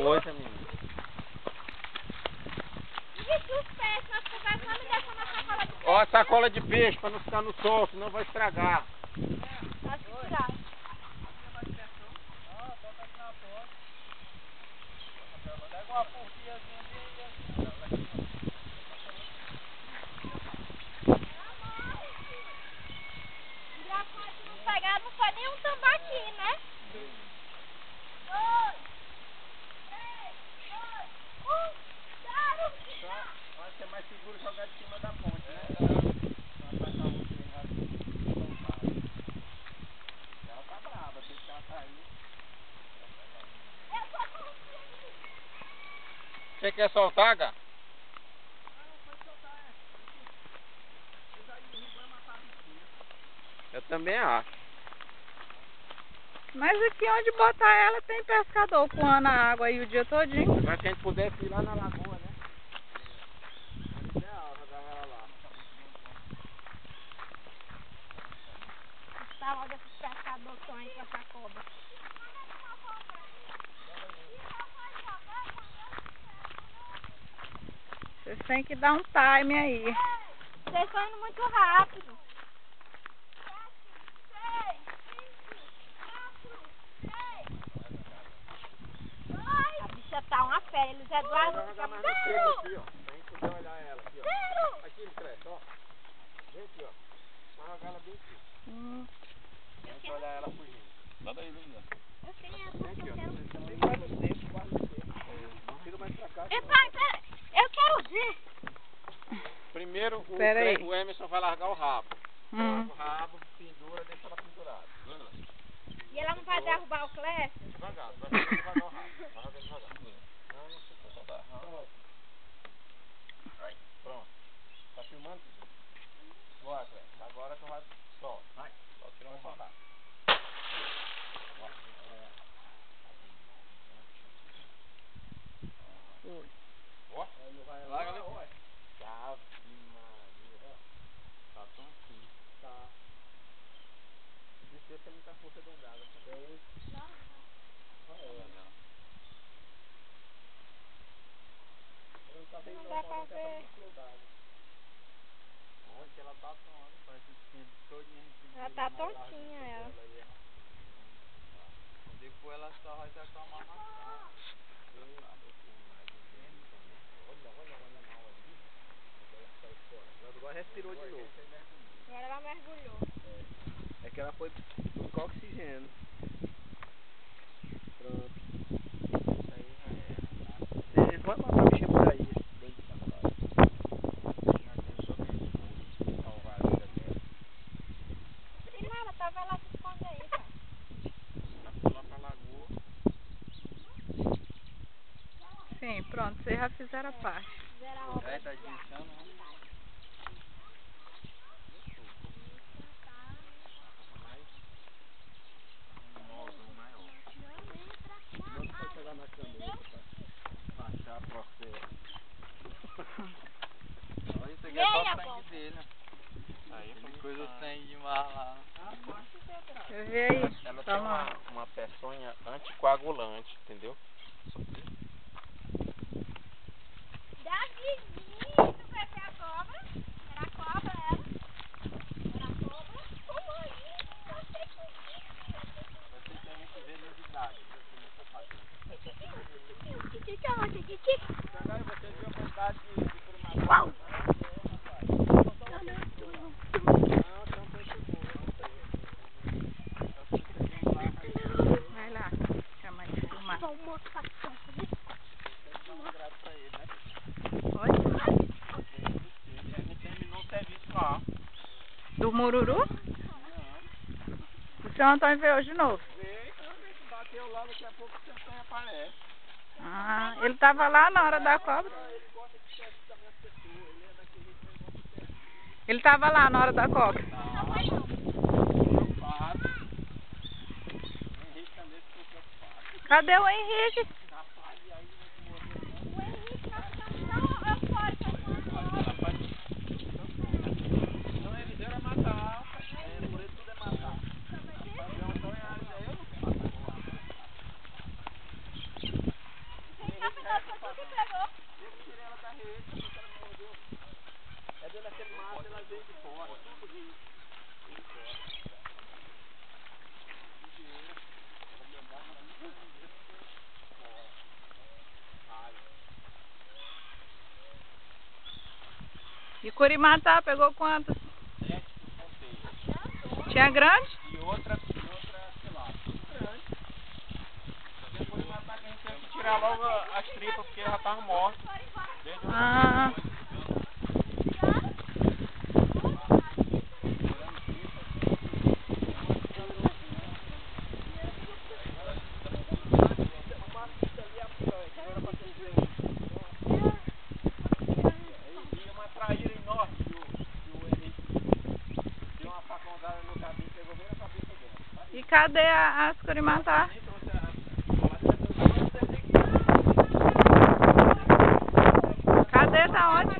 coisa, menino. Ó, a sacola de peixe pra não ficar no sol, senão vai estragar. Pega uma porquinhazinha bem assim. Engraçado que não pegar, não foi nem um tambaqui, né? 2, 3, 2, 1, 0. Só vai ser mais seguro jogar de cima da ponte, né? Ela tá brava, desde que ela saiu. Você quer soltar, Gá? Não, pode soltar, é. Eles aí no rio vai matar a bichinha. Eu também acho. Mas aqui onde botar ela tem pescador coando a água aí o dia todinho. Mas se a gente pudesse ir lá na lagoa, né? É ideal jogar ela lá. Tá logo esses pescadores que estão aí com essa cobra. Vocês têm que dar um time aí. Vocês estão indo muito rápido. 7, 6, 5, 4, 3, 2. A bicha tá uma fera. Eles Eduardo Vai fica jogar mais no seco aqui, ó. Pra gente poder olhar ela aqui, ó. Aqui, Lucrécia, ó. Vem aqui, ó. Vai jogar ela bem aqui. Pra gente olhar ela fugindo. Dá daí, Linda. Eu sei, é porque eu quero ver. Também vai no seco, quase no seco. Tira mais pra cá. Ei, pai, pera. Eu quero ver. Primeiro Pera o Emerson vai largar o rabo. Hum. O rabo, pendura, deixa ela pendurada. E ela não vai derrubar o Clécio? Devagar, vai jogar devagar o rabo. Vai jogar devagar. Não, não se pode. Soltar. Aí, pronto. Tá filmando, filho? Bora, Clécio. Agora tu vai. Solta. Vai. Solta, tira um rabo. Foi. Ó. Larga ali. Ave Maria. Ó. Tá tontinho. Tá. O bicho desse tem muita força dentro d'água. Tem. Não tá bem Não não, dá pra pode ver. no flow d'água. Onde ela tá tonta, parece que tinha todinha no Ela pingueiro. tá tontinha, ela. Depois ela só vai se acalmar mais tarde. Esse animal de delícia, né? Olha o animal ali. Onde ela saiu fora. Ela agora respirou de novo. Agora ela mergulhou. É que ela foi buscar oxigênio. Pronto. Aí já era. Ele vai matar o bichinho por aí, esse bando de safado. Salvar a vida dela. E nada, tá, vai lá se esconder aí, pai. Foi lá pra lagoa. Sim, pronto, vocês já fizeram a parte. Fizeram a obra Tá de arte. desmanchando, né? Não pode pegar na caneta pra achar pra você. Olha, isso aqui E é aí, só o avó? sangue dele, né? Aí tem coisa o sangue de mar lá. Deixa eu ver aí. Ela tem uma peçonha anticoagulante, entendeu? Davizinho, tu vai ver a cobra? Era a cobra, ela? Era a cobra? Como aí? Eu sei que Você tem que ver novidades aqui nessa fazenda. Kiki, calma, Kiki. Agora você viu a quantidade de primatas? Uau! Vai lá, chama de filmar. Vamos mostrar. Oi? Ele terminou o serviço lá. Do Mururu? O seu Antônio veio hoje de novo? Vê, bateu lá, daqui a pouco o seu sonho aparece. Ah, ele tava lá na hora da cobra. Ele gosta de serviço também as pessoas. Ele é daquele jeito, ele gosta de serviço. Ele tava lá na hora da cobra. Preocupado. O Henrique também ficou preocupado. Cadê o Henrique? Rapaz, e aí vai te morrer. O Henrique nós ficamos tão eufóricos com a cobra. Então eles eram matar. Por isso tudo é matar. Mas o Antônio, eu não quero matar. E Curimatá pegou quantos? 7 no ponteiro. Tinha grande? E outra tilápia. Grande. Depois de matar que a gente tem que tirar logo as tripas porque já estavam mortas. Desde o Ah. E uma traíra enorme que o Henrique deu uma facãozada no cabinho e pegou bem na cabeça dela. E cadê as Curimatá? Cadê? Tá onde?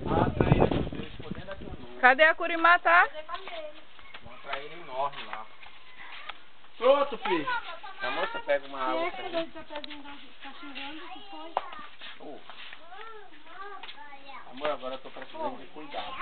A traíra dos dois ficou dentro da canoa. Cadê a Curimatá? Uma traíra enorme lá. Pronto, filho. A moça pega uma água pra mim. Amor, agora eu tô precisando de cuidado.